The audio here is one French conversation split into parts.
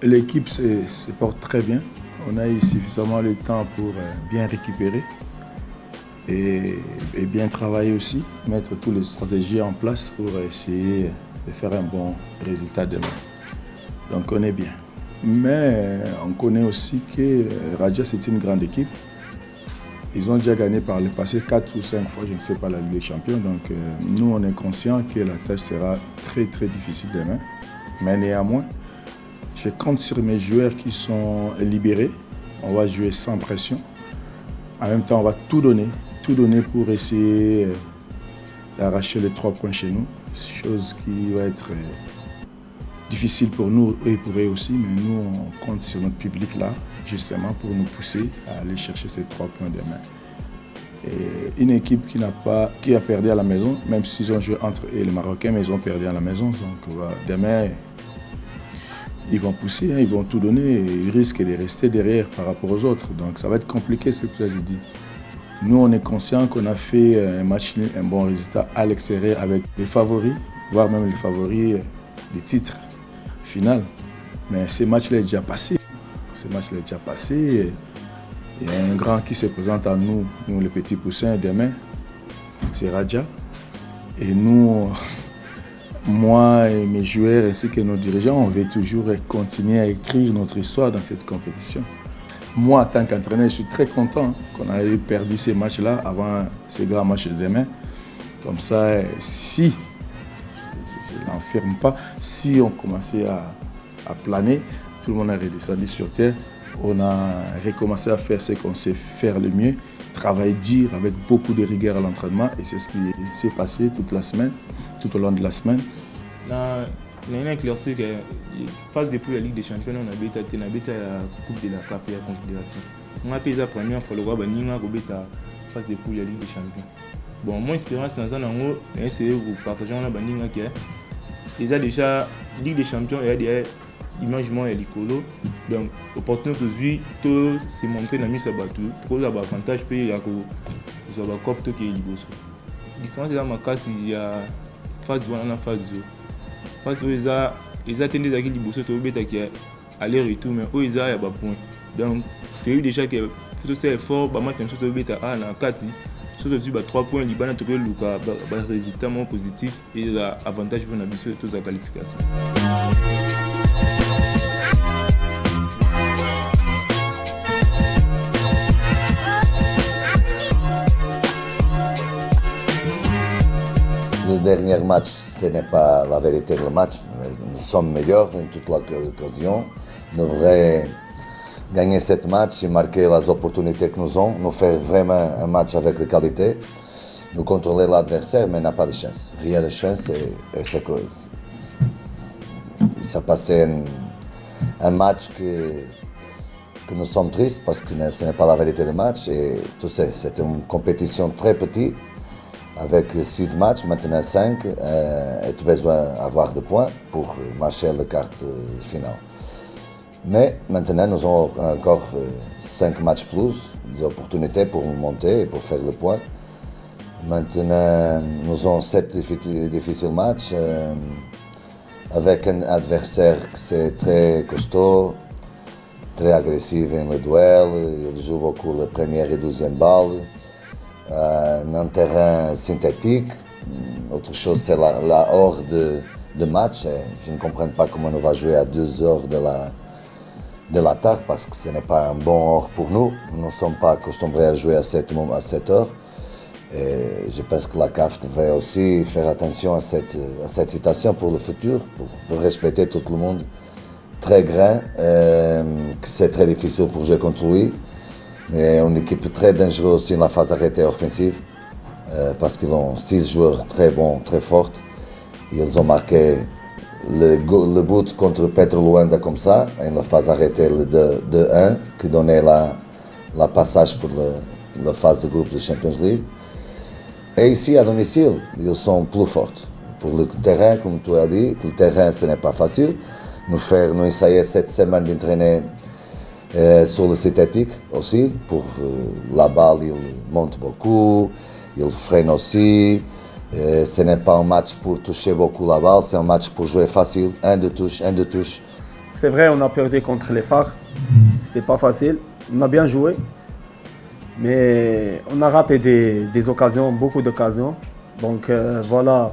L'équipe se porte très bien. On a eu suffisamment de temps pour bien récupérer et bien travailler aussi, mettre toutes les stratégies en place pour essayer de faire un bon résultat demain. Donc on est bien. Mais on connaît aussi que Raja c'est une grande équipe. Ils ont déjà gagné par le passé 4 ou 5 fois, je ne sais pas, la Ligue des Champions. Donc nous on est conscients que la tâche sera très difficile demain. Mais néanmoins, je compte sur mes joueurs qui sont libérés. On va jouer sans pression. En même temps, on va tout donner pour essayer d'arracher les 3 points chez nous. Chose qui va être difficile pour nous et pour eux aussi. Mais nous, on compte sur notre public là, justement, pour nous pousser à aller chercher ces 3 points demain. Et une équipe qui a perdu à la maison, même s'ils ont joué entre eux et les Marocains, mais ils ont perdu à la maison. Donc demain, ils vont pousser, ils vont tout donner et ils risquent de rester derrière par rapport aux autres. Donc ça va être compliqué, c'est ce que j'ai dit. Nous, on est conscients qu'on a fait un match nul, un bon résultat à l'extérieur avec les favoris, voire même les favoris des titres final. Mais ce match-là est déjà passé. Il y a un grand qui se présente à nous les petits poussins demain, c'est Raja. Et nous, moi et mes joueurs ainsi que nos dirigeants, on veut toujours continuer à écrire notre histoire dans cette compétition. Moi, en tant qu'entraîneur, je suis très content qu'on ait perdu ces matchs-là avant ces grands matchs de demain. Comme ça, si, je ne l'enferme pas, si on commençait à planer, tout le monde a redescendu sur terre, on a recommencé à faire ce qu'on sait faire le mieux, travailler dur avec beaucoup de rigueur à l'entraînement et c'est ce qui s'est passé tout au long de la semaine. On a éclairci que phase de la Ligue des Champions, on a bêta la Coupe de la CAF et la Confédération. On a payé la première fois le roi Baninga a phase de la Ligue des Champions. Bon, mon expérience dans un angle, c'est vous partager la Baninga qui est déjà Ligue des Champions et des imaginement et l'écolo. Donc, opportunité aujourd'hui, tout se montrer dans mise à battu, trop d'avantages payés à cause de la COP qui est libre. La différence dans ma cas, il y a phase 1 et phase 2. Phase 2, ils attendent des acquis libres, qui est aller-retour, mais eux, ils ont des points. Donc, tu as eu déjà que faut faire effort, bah, moi, je suis bêta à la 4, surtout tu as 3 points, il y a un résultat positif et l'avantage pour l'ambition de toute la qualification. Le dernier match, ce n'est pas la vérité du match. Nous sommes meilleurs en toute l'occasion. Nous devrions gagner ce match et marquer les opportunités que nous avons. Nous faire vraiment un match avec de qualité. Nous contrôler l'adversaire, mais n'a pas de chance. Rien de chance et c'est que ça passé un match que nous sommes tristes parce que ce n'est pas la vérité du match. Et tout ça, c'était une compétition très petite. Avec 6 matchs, maintenant 5, et tu as besoin d'avoir des points pour marcher la carte finale. Mais maintenant, nous avons encore 5 matchs plus, des opportunités pour monter et pour faire le point. Maintenant, nous avons 7 difficiles matchs avec un adversaire qui est très costaud, très agressif dans le duel. Il joue beaucoup la première et deuxième balle. Un terrain synthétique. Autre chose, c'est la heure de match. Je ne comprends pas comment on va jouer à 2 heures de la tarde parce que ce n'est pas un bon heure pour nous. Nous ne sommes pas acostumés à jouer à cette heure. Et je pense que la CAF devrait aussi faire attention à cette situation pour le futur, pour respecter tout le monde très grand, que c'est très difficile pour jouer contre lui. Et une équipe très dangereuse aussi dans la phase arrêtée offensive, parce qu'ils ont 6 joueurs très bons, très forts. Ils ont marqué le but contre Petro Luanda comme ça, et la phase arrêtée le 2-1, qui donnait la passage pour la phase de groupe de Champions League. Et ici, à domicile, ils sont plus forts. Pour le terrain, comme tu as dit, le terrain, ce n'est pas facile. Nous ensayons cette semaine d'entraîner sur le synthétique aussi. Pour la balle, il monte beaucoup, il freine aussi. Ce n'est pas un match pour toucher beaucoup la balle, c'est un match pour jouer facile, un de touche. C'est vrai, on a perdu contre les Phares. C'était pas facile. On a bien joué. Mais on a raté des occasions, beaucoup d'occasions. Donc voilà.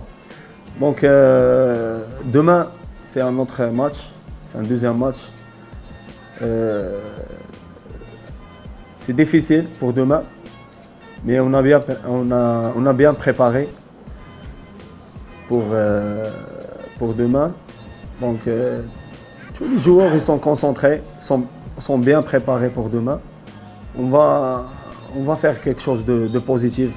Donc demain, c'est un autre match. C'est un deuxième match. C'est difficile pour demain. Mais on a bien préparé pour demain. Donc tous les joueurs ils sont concentrés, sont bien préparés pour demain. On va faire quelque chose de positif